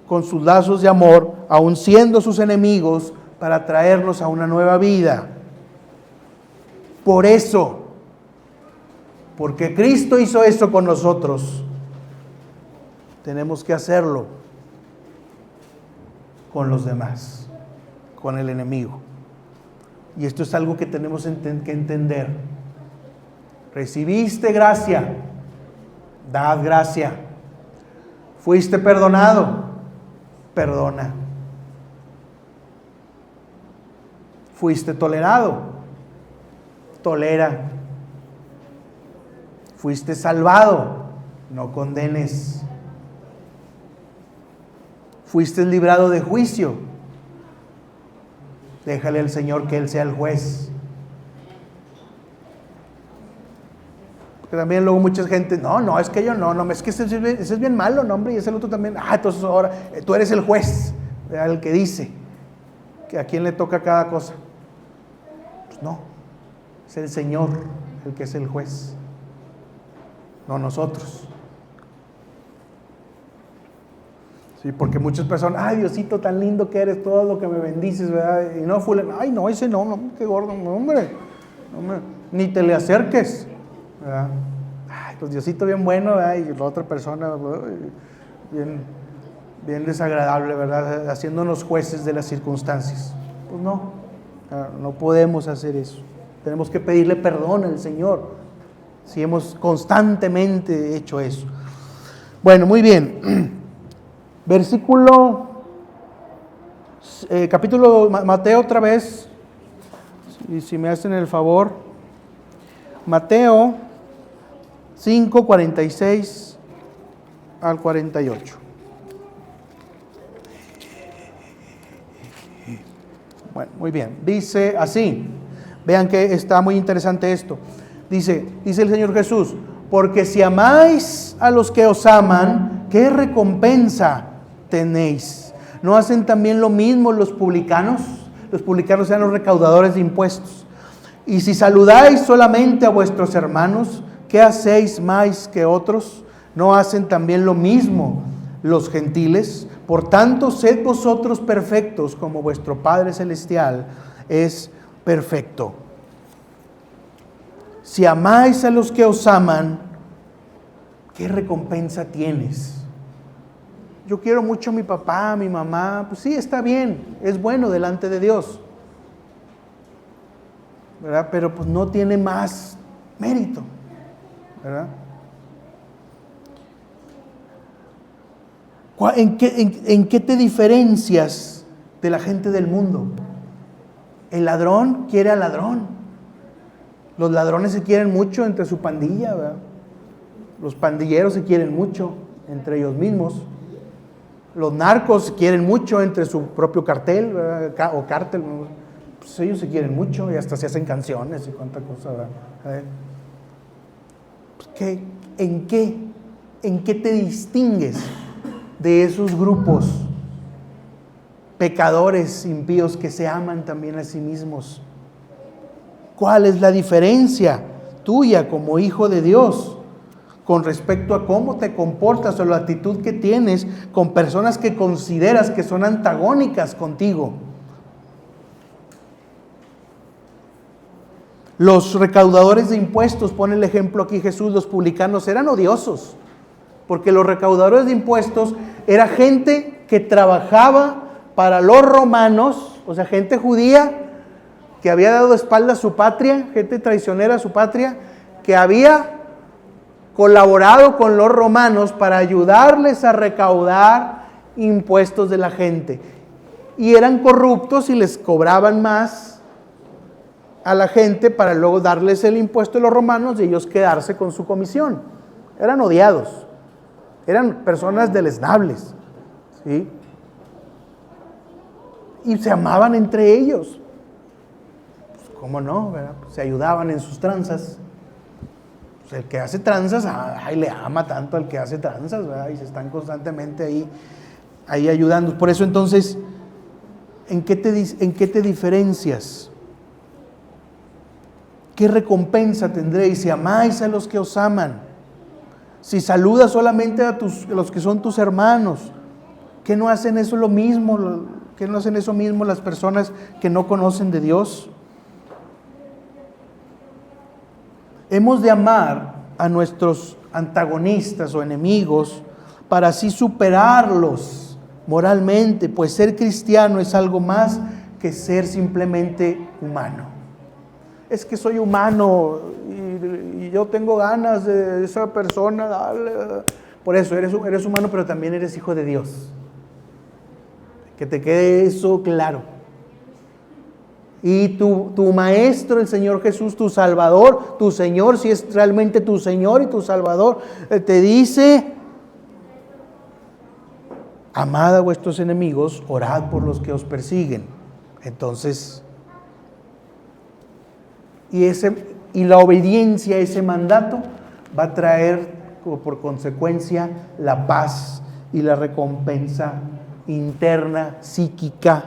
con sus lazos de amor, aún siendo sus enemigos, para traernos a una nueva vida. Por eso, porque Cristo hizo eso con nosotros, tenemos que hacerlo con los demás, con el enemigo. Y esto es algo que tenemos que entender. Recibiste gracia, dad gracia. Fuiste perdonado, perdona. Fuiste tolerado, tolera. Fuiste salvado, no condenes. Fuiste librado de juicio, déjale al Señor que Él sea el juez. Porque también luego mucha gente, no, es que yo no, es que ese es bien malo, no, hombre, y ese otro también. Entonces ahora tú eres el juez, el que dice que a quién le toca cada cosa. Pues no, es el Señor el que es el juez, no nosotros. Sí, porque muchas personas, Diosito, tan lindo que eres, todo lo que me bendices, ¿verdad? Y no, no, ese no, qué gordo, no, hombre, ni te le acerques, ¿verdad? Pues Diosito bien bueno, ¿verdad? Y la otra persona, bien desagradable, ¿verdad? Haciéndonos jueces de las circunstancias. Pues no podemos hacer eso. Tenemos que pedirle perdón al Señor si hemos constantemente hecho eso. Bueno, muy bien. Capítulo Mateo otra vez, si me hacen el favor. Mateo 5, 46 al 48. Bueno, muy bien. Dice así. Vean que está muy interesante esto. Dice el Señor Jesús: porque si amáis a los que os aman, ¿qué recompensa tenéis? ¿No hacen también lo mismo los publicanos? Los publicanos eran los recaudadores de impuestos. Y si saludáis solamente a vuestros hermanos, ¿qué hacéis más que otros? ¿No hacen también lo mismo los gentiles? Por tanto, sed vosotros perfectos, como vuestro Padre Celestial es perfecto. Si amáis a los que os aman, ¿qué recompensa tienes? Yo quiero mucho a mi papá, a mi mamá. Pues sí, está bien, es bueno delante de Dios, ¿verdad? Pero pues no tiene más mérito, ¿verdad? ¿En qué te diferencias de la gente del mundo? El ladrón quiere al ladrón. Los ladrones se quieren mucho entre su pandilla, ¿verdad? Los pandilleros se quieren mucho entre ellos mismos. Los narcos se quieren mucho entre su propio cartel, ¿verdad? O cártel. Pues ellos se quieren mucho y hasta se hacen canciones y cuánta cosa, ¿verdad? Pues ¿en qué te distingues de esos grupos pecadores impíos que se aman también a sí mismos? ¿Cuál es la diferencia tuya como hijo de Dios con respecto a cómo te comportas o la actitud que tienes con personas que consideras que son antagónicas contigo. Los recaudadores de impuestos, pone el ejemplo aquí Jesús, los publicanos eran odiosos, porque los recaudadores de impuestos era gente que trabajaba para los romanos, o sea, gente judía que había dado espalda a su patria, gente traicionera a su patria, que había colaborado con los romanos para ayudarles a recaudar impuestos de la gente. Y eran corruptos y les cobraban más a la gente para luego darles el impuesto de los romanos y ellos quedarse con su comisión. Eran odiados, eran personas deleznables, ¿sí? Y se amaban entre ellos. Pues, ¿cómo no? ¿Verdad? Pues, se ayudaban en sus tranzas. Pues, el que hace tranzas, ay, le ama tanto al que hace tranzas, ¿verdad? Y se están constantemente ahí ayudando. Por eso entonces, ¿en qué te diferencias? ¿Qué recompensa tendréis si amáis a los que os aman? Si saludas solamente a los que son tus hermanos. ¿Qué no hacen eso lo mismo? ¿Qué no hacen eso mismo las personas que no conocen de Dios? Hemos de amar a nuestros antagonistas o enemigos para así superarlos moralmente, pues ser cristiano es algo más que ser simplemente humano. Es que soy humano y yo tengo ganas de esa persona, dale. Por eso eres humano, pero también eres hijo de Dios. Que te quede eso claro. Y tu maestro, el Señor Jesús, tu Salvador, tu Señor, si es realmente tu Señor y tu Salvador, te dice: amad a vuestros enemigos, orad por los que os persiguen. Entonces, y la obediencia a ese mandato va a traer por consecuencia la paz y la recompensa interna, psíquica,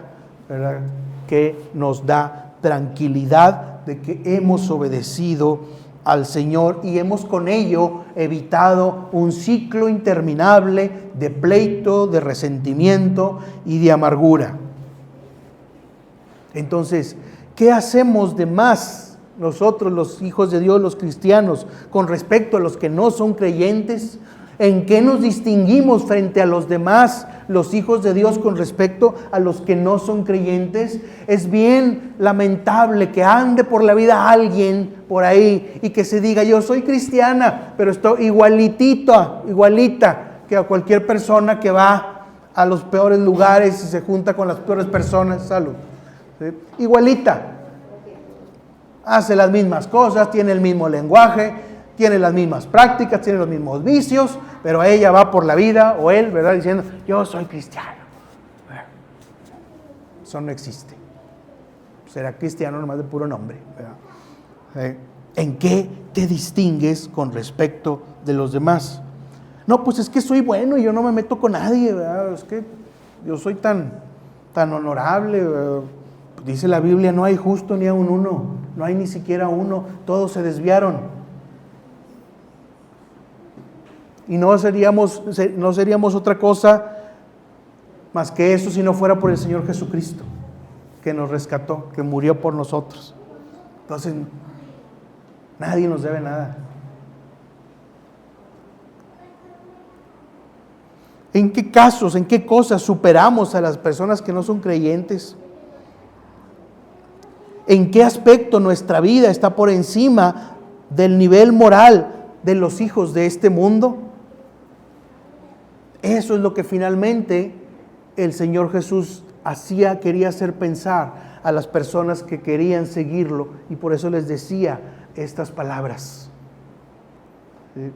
¿verdad?, que nos da tranquilidad de que hemos obedecido al Señor y hemos con ello evitado un ciclo interminable de pleito, de resentimiento y de amargura. Entonces, ¿qué hacemos de más nosotros, los hijos de Dios, los cristianos, con respecto a los que no son creyentes? ¿En qué nos distinguimos frente a los demás, los hijos de Dios, con respecto a los que no son creyentes? Es bien lamentable que ande por la vida alguien por ahí y que se diga: yo soy cristiana, pero estoy igualita que a cualquier persona que va a los peores lugares y se junta con las peores personas. Salud. ¿Sí? Igualita. Hace las mismas cosas, tiene el mismo lenguaje, tiene las mismas prácticas, tiene los mismos vicios, pero ella va por la vida, o él, ¿verdad?, diciendo: yo soy cristiano. Eso no existe. Será cristiano nomás de puro nombre, ¿verdad? ¿En qué te distingues con respecto de los demás? No, pues es que soy bueno y yo no me meto con nadie, ¿verdad? Es que yo soy tan honorable, ¿verdad? Dice la Biblia: no hay justo ni aun uno, no hay ni siquiera uno, todos se desviaron. Y no seríamos otra cosa más que eso si no fuera por el Señor Jesucristo, que nos rescató, que murió por nosotros. Entonces, nadie nos debe nada. ¿En qué casos, en qué cosas superamos a las personas que no son creyentes? ¿En qué aspecto nuestra vida está por encima del nivel moral de los hijos de este mundo? Eso es lo que finalmente el Señor Jesús quería hacer pensar a las personas que querían seguirlo, y por eso les decía estas palabras. ¿Sí?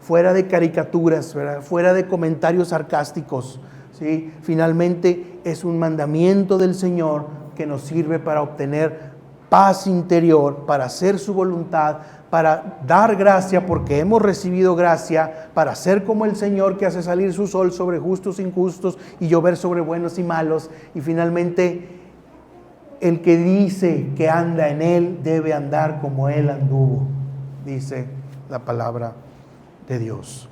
Fuera de caricaturas, ¿verdad?, fuera de comentarios sarcásticos, ¿sí? Finalmente es un mandamiento del Señor que nos sirve para obtener paz interior, para hacer su voluntad, para dar gracia porque hemos recibido gracia, para ser como el Señor, que hace salir su sol sobre justos e injustos y llover sobre buenos y malos. Y finalmente, el que dice que anda en Él debe andar como Él anduvo, dice la palabra de Dios.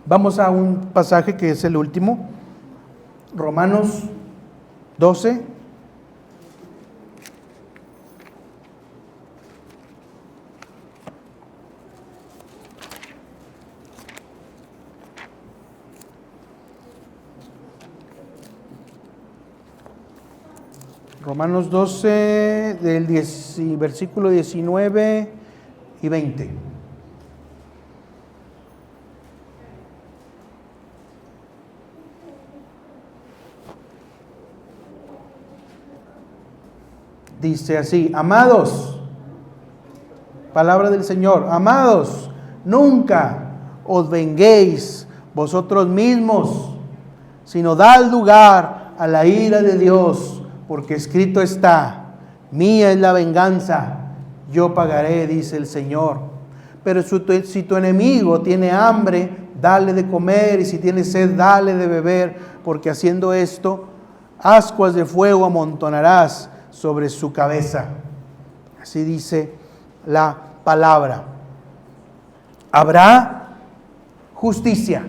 Vamos a un pasaje que es el último, Romanos 12. Romanos 12, versículo 19 y 20. Dice así: amados, palabra del Señor, amados, nunca os venguéis vosotros mismos, sino dad lugar a la ira de Dios, porque escrito está: mía es la venganza, yo pagaré, dice el Señor. Pero si tu enemigo tiene hambre, dale de comer, y si tiene sed, dale de beber, porque haciendo esto, ascuas de fuego amontonarás sobre su cabeza. Así dice la palabra. Habrá justicia.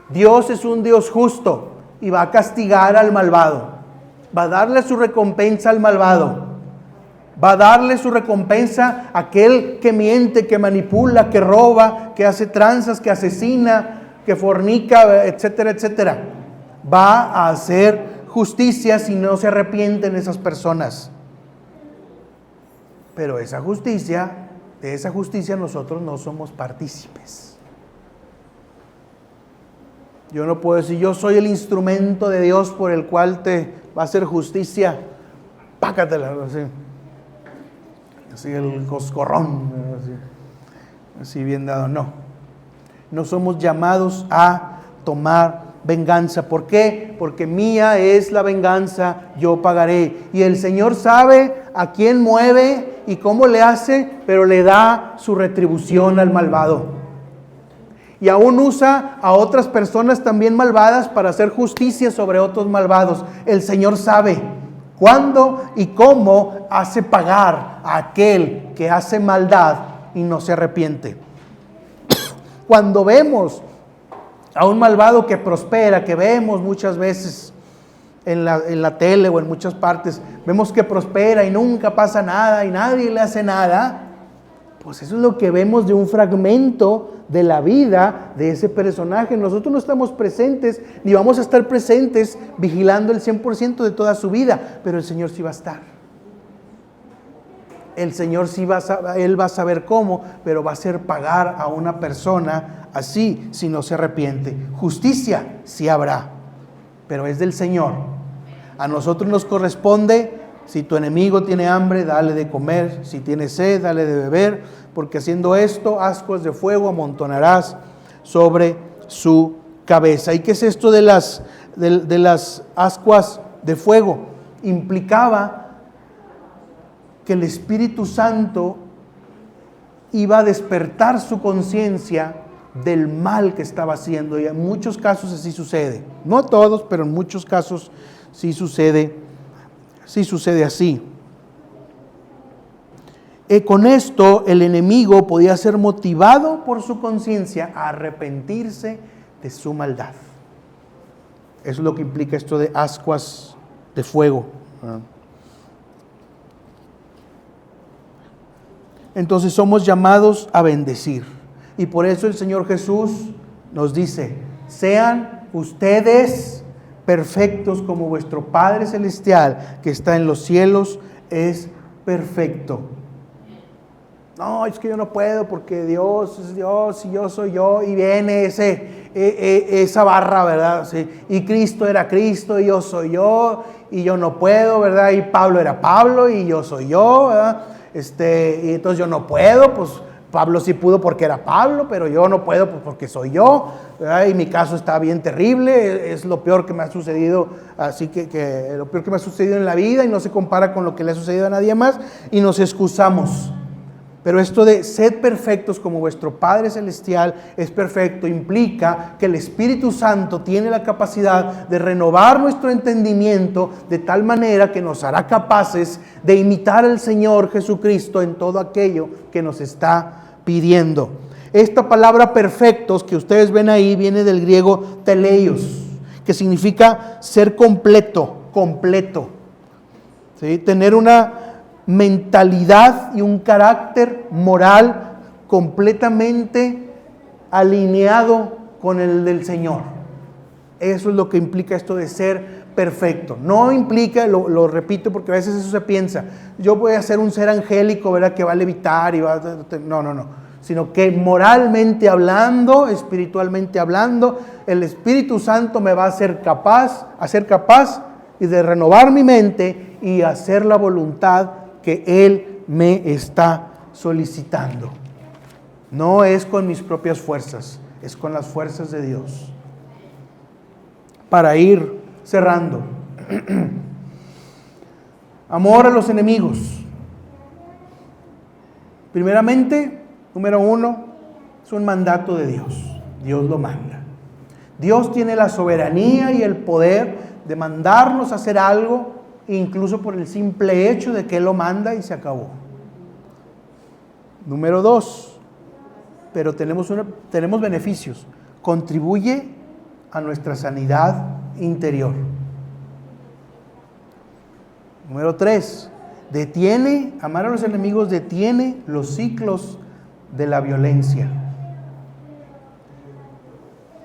Dios es un Dios justo y va a castigar al malvado. Va a darle su recompensa al malvado. Va a darle su recompensa a aquel que miente, que manipula, que roba, que hace tranzas, que asesina, que fornica, etcétera, etcétera. Va a hacer justicia si no se arrepienten esas personas. Pero de esa justicia nosotros no somos partícipes. Yo no puedo decir: yo soy el instrumento de Dios por el cual te va a hacer justicia. Pácatela, así el coscorrón, así bien dado. No somos llamados a tomar venganza. ¿Por qué? Porque mía es la venganza, yo pagaré. Y el Señor sabe a quién mueve y cómo le hace, pero le da su retribución al malvado. Y aún usa a otras personas también malvadas para hacer justicia sobre otros malvados. El Señor sabe cuándo y cómo hace pagar a aquel que hace maldad y no se arrepiente. Cuando vemos a un malvado que prospera, que vemos muchas veces en la tele o en muchas partes, vemos que prospera y nunca pasa nada y nadie le hace nada, pues eso es lo que vemos de un fragmento de la vida de ese personaje. Nosotros no estamos presentes, ni vamos a estar presentes vigilando el 100% de toda su vida, pero el Señor sí va a estar. El Señor sí Él va a saber cómo, pero va a hacer pagar a una persona así si no se arrepiente. Justicia sí habrá, pero es del Señor. A nosotros nos corresponde: si tu enemigo tiene hambre, dale de comer; si tiene sed, dale de beber, porque haciendo esto, ascuas de fuego amontonarás sobre su cabeza. ¿Y qué es esto de las ascuas de fuego? Implicaba que el Espíritu Santo iba a despertar su conciencia del mal que estaba haciendo, y en muchos casos así sucede. No todos, pero en muchos casos sí sucede así. Con esto el enemigo podía ser motivado por su conciencia a arrepentirse de su maldad. Eso es lo que implica esto de ascuas de fuego. Entonces somos llamados a bendecir. Y por eso el Señor Jesús nos dice: sean ustedes perfectos como vuestro Padre Celestial que está en los cielos es perfecto. No, es que yo no puedo porque Dios es Dios y yo soy yo, y viene esa barra, ¿verdad? Sí. Y Cristo era Cristo y yo soy yo, y yo no puedo, ¿verdad? Y Pablo era Pablo y yo soy yo, ¿verdad? Y entonces yo no puedo, pues Pablo sí pudo porque era Pablo, pero yo no puedo pues porque soy yo, ¿verdad? Y mi caso está bien terrible, es lo peor que me ha sucedido, así que lo peor que me ha sucedido en la vida, y no se compara con lo que le ha sucedido a nadie más, y nos excusamos. Pero esto de sed perfectos como vuestro Padre Celestial es perfecto implica que el Espíritu Santo tiene la capacidad de renovar nuestro entendimiento de tal manera que nos hará capaces de imitar al Señor Jesucristo en todo aquello que nos está pidiendo. Esta palabra perfectos que ustedes ven ahí viene del griego teleios, que significa ser completo, completo. ¿Sí? Tener una mentalidad y un carácter moral completamente alineado con el del Señor. Eso es lo que implica esto de ser perfecto. No implica, lo repito porque a veces eso se piensa, yo voy a ser un ser angélico, ¿verdad? Que va a levitar y va a... No. Sino que moralmente hablando, espiritualmente hablando, el Espíritu Santo me va a hacer capaz y de renovar mi mente y hacer la voluntad que Él me está solicitando. No es con mis propias fuerzas, es con las fuerzas de Dios. Para ir cerrando. Amor a los enemigos. Primeramente, número 1, es un mandato de Dios. Dios lo manda. Dios tiene la soberanía y el poder de mandarnos a hacer algo, incluso por el simple hecho de que Él lo manda y se acabó. Número 2, pero tenemos beneficios. Contribuye a nuestra sanidad interior. Número 3, amar a los enemigos detiene los ciclos de la violencia.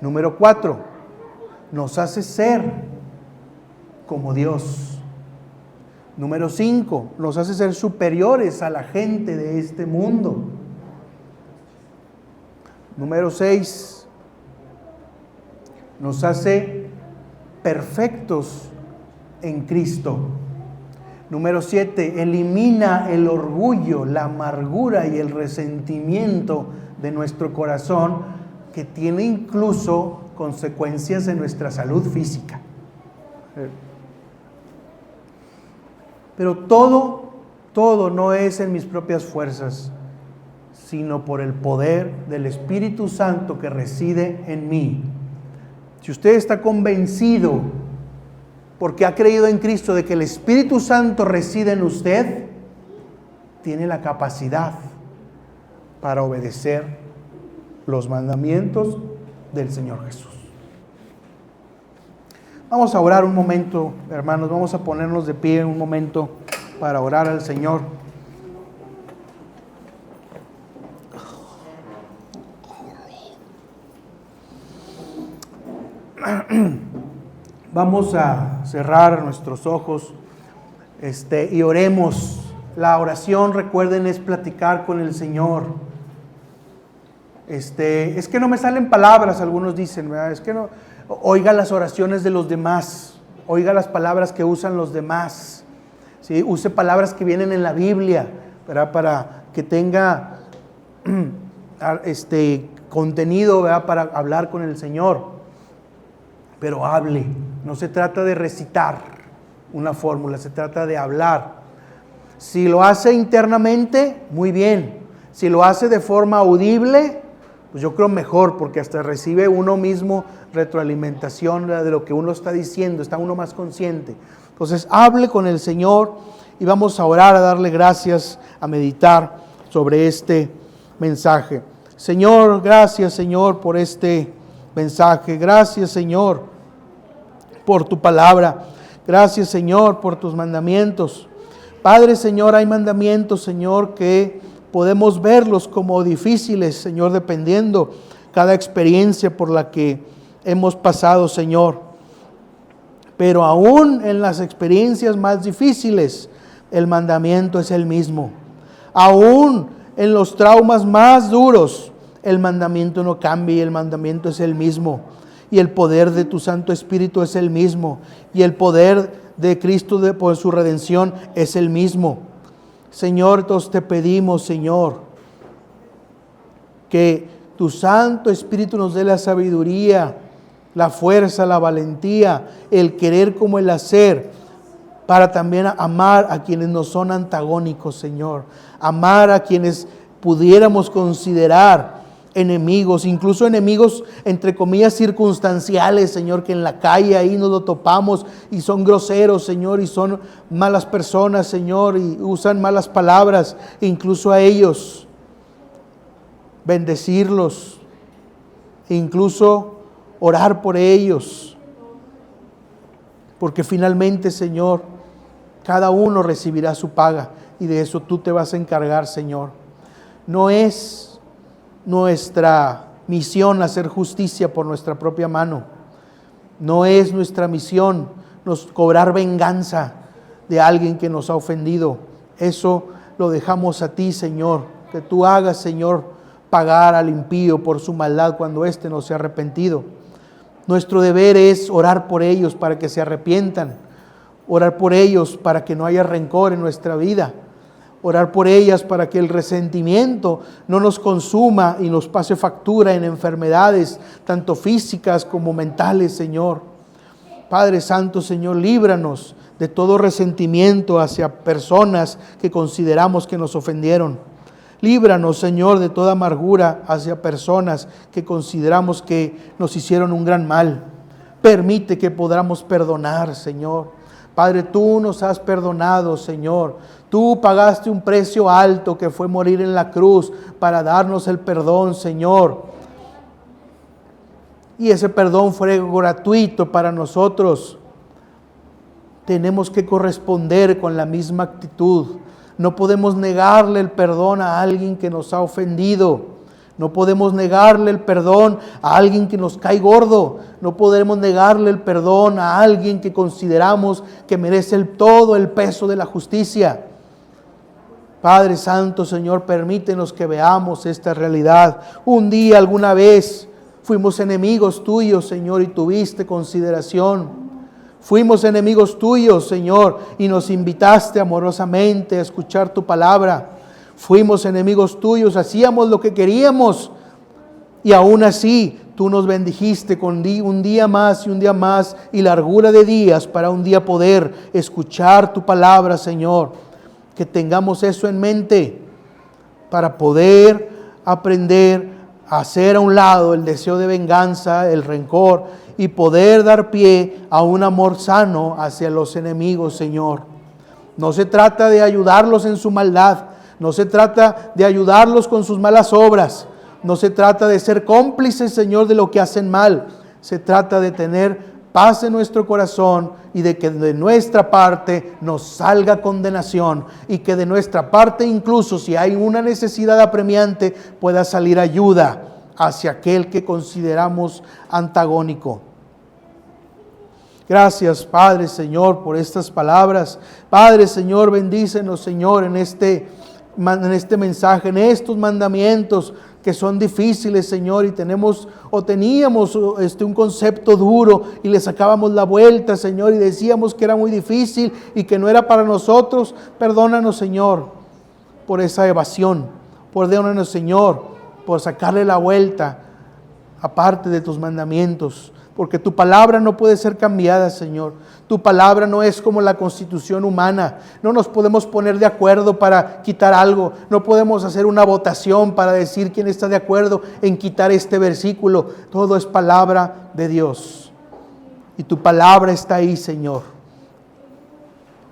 Número 4, nos hace ser como Dios. Número 5, nos hace ser superiores a la gente de este mundo. Número 6, nos hace perfectos en Cristo. Número 7, elimina el orgullo, la amargura y el resentimiento de nuestro corazón, que tiene incluso consecuencias en nuestra salud física. Pero todo no es en mis propias fuerzas, sino por el poder del Espíritu Santo que reside en mí. Si usted está convencido, porque ha creído en Cristo, de que el Espíritu Santo reside en usted, tiene la capacidad para obedecer los mandamientos del Señor Jesús. Vamos a orar un momento, hermanos, vamos a ponernos de pie un momento para orar al Señor. Vamos a cerrar nuestros ojos y oremos. La oración, recuerden, es platicar con el Señor. Es que no me salen palabras, algunos dicen, ¿verdad? Es que no. Oiga las oraciones de los demás, oiga las palabras que usan los demás, ¿sí? Use palabras que vienen en la Biblia, ¿verdad? Para que tenga contenido, ¿verdad? Para hablar con el Señor. Pero hable, no se trata de recitar una fórmula, se trata de hablar. Si lo hace internamente, muy bien. Si lo hace de forma audible, pues yo creo mejor, porque hasta recibe uno mismo retroalimentación de lo que uno está diciendo, está uno más consciente. Entonces, hable con el Señor y vamos a orar, a darle gracias, a meditar sobre este mensaje. Señor, gracias, Señor, por este mensaje. Gracias, Señor, por tu palabra. Gracias, Señor, por tus mandamientos. Padre, Señor, hay mandamientos, Señor, que podemos verlos como difíciles, Señor, dependiendo cada experiencia por la que hemos pasado, Señor. Pero aún en las experiencias más difíciles, el mandamiento es el mismo. Aún en los traumas más duros, el mandamiento no cambia y el mandamiento es el mismo. Y el poder de tu Santo Espíritu es el mismo. Y el poder de Cristo por su redención es el mismo. Señor, entonces te pedimos, Señor, que tu Santo Espíritu nos dé la sabiduría, la fuerza, la valentía, el querer como el hacer, para también amar a quienes nos son antagónicos, Señor. Amar a quienes pudiéramos considerar enemigos, incluso enemigos entre comillas circunstanciales, Señor, que en la calle ahí nos lo topamos y son groseros, Señor, y son malas personas, Señor, y usan malas palabras, incluso a ellos bendecirlos e incluso orar por ellos. Porque finalmente, Señor, cada uno recibirá su paga y de eso tú te vas a encargar, Señor. No es nuestra misión hacer justicia por nuestra propia mano. No es nuestra misión cobrar venganza de alguien que nos ha ofendido. Eso lo dejamos a ti, Señor. Que tú hagas, Señor, pagar al impío por su maldad cuando éste no se ha arrepentido. Nuestro deber es orar por ellos para que se arrepientan. Orar por ellos para que no haya rencor en nuestra vida. Orar por ellas para que el resentimiento no nos consuma y nos pase factura en enfermedades, tanto físicas como mentales, Señor. Padre Santo, Señor, líbranos de todo resentimiento hacia personas que consideramos que nos ofendieron. Líbranos, Señor, de toda amargura hacia personas que consideramos que nos hicieron un gran mal. Permite que podamos perdonar, Señor. Padre, tú nos has perdonado, Señor. Tú pagaste un precio alto que fue morir en la cruz para darnos el perdón, Señor. Y ese perdón fue gratuito para nosotros. Tenemos que corresponder con la misma actitud. No podemos negarle el perdón a alguien que nos ha ofendido. No podemos negarle el perdón a alguien que nos cae gordo. No podemos negarle el perdón a alguien que consideramos que merece todo el peso de la justicia. Padre Santo, Señor, permítenos que veamos esta realidad. Un día, alguna vez, fuimos enemigos tuyos, Señor, y tuviste consideración. Fuimos enemigos tuyos, Señor, y nos invitaste amorosamente a escuchar tu palabra. Fuimos enemigos tuyos, hacíamos lo que queríamos y aún así tú nos bendijiste con un día más y un día más y largura de días para un día poder escuchar tu palabra, Señor. Que tengamos eso en mente para poder aprender a hacer a un lado el deseo de venganza, el rencor y poder dar pie a un amor sano hacia los enemigos, Señor. No se trata de ayudarlos en su maldad. No se trata de ayudarlos con sus malas obras. No se trata de ser cómplices, Señor, de lo que hacen mal. Se trata de tener paz en nuestro corazón y de que de nuestra parte nos salga condenación y que de nuestra parte, incluso si hay una necesidad apremiante, pueda salir ayuda hacia aquel que consideramos antagónico. Gracias, Padre, Señor, por estas palabras. Padre, Señor, bendícenos, Señor, en este mensaje, en estos mandamientos que son difíciles, Señor, y teníamos un concepto duro y le sacábamos la vuelta, Señor, y decíamos que era muy difícil y que no era para nosotros. Perdónanos, Señor, por esa evasión. Perdónanos, Señor, por sacarle la vuelta aparte de tus mandamientos. Porque tu palabra no puede ser cambiada, Señor. Tu palabra no es como la constitución humana. No nos podemos poner de acuerdo para quitar algo. No podemos hacer una votación para decir quién está de acuerdo en quitar este versículo. Todo es palabra de Dios. Y tu palabra está ahí, Señor.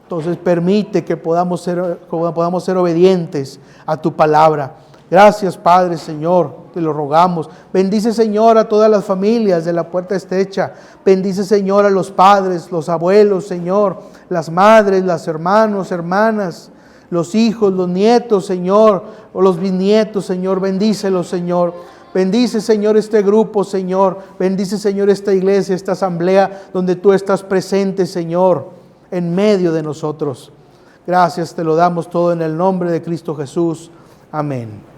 Entonces permite que podamos ser obedientes a tu palabra. Gracias, Padre, Señor, te lo rogamos. Bendice, Señor, a todas las familias de la Puerta Estrecha. Bendice, Señor, a los padres, los abuelos, Señor, las madres, los hermanos, hermanas, los hijos, los nietos, Señor, o los bisnietos, Señor. Bendícelos, Señor. Bendice, Señor, este grupo, Señor. Bendice, Señor, esta iglesia, esta asamblea, donde tú estás presente, Señor, en medio de nosotros. Gracias, te lo damos todo en el nombre de Cristo Jesús. Amén.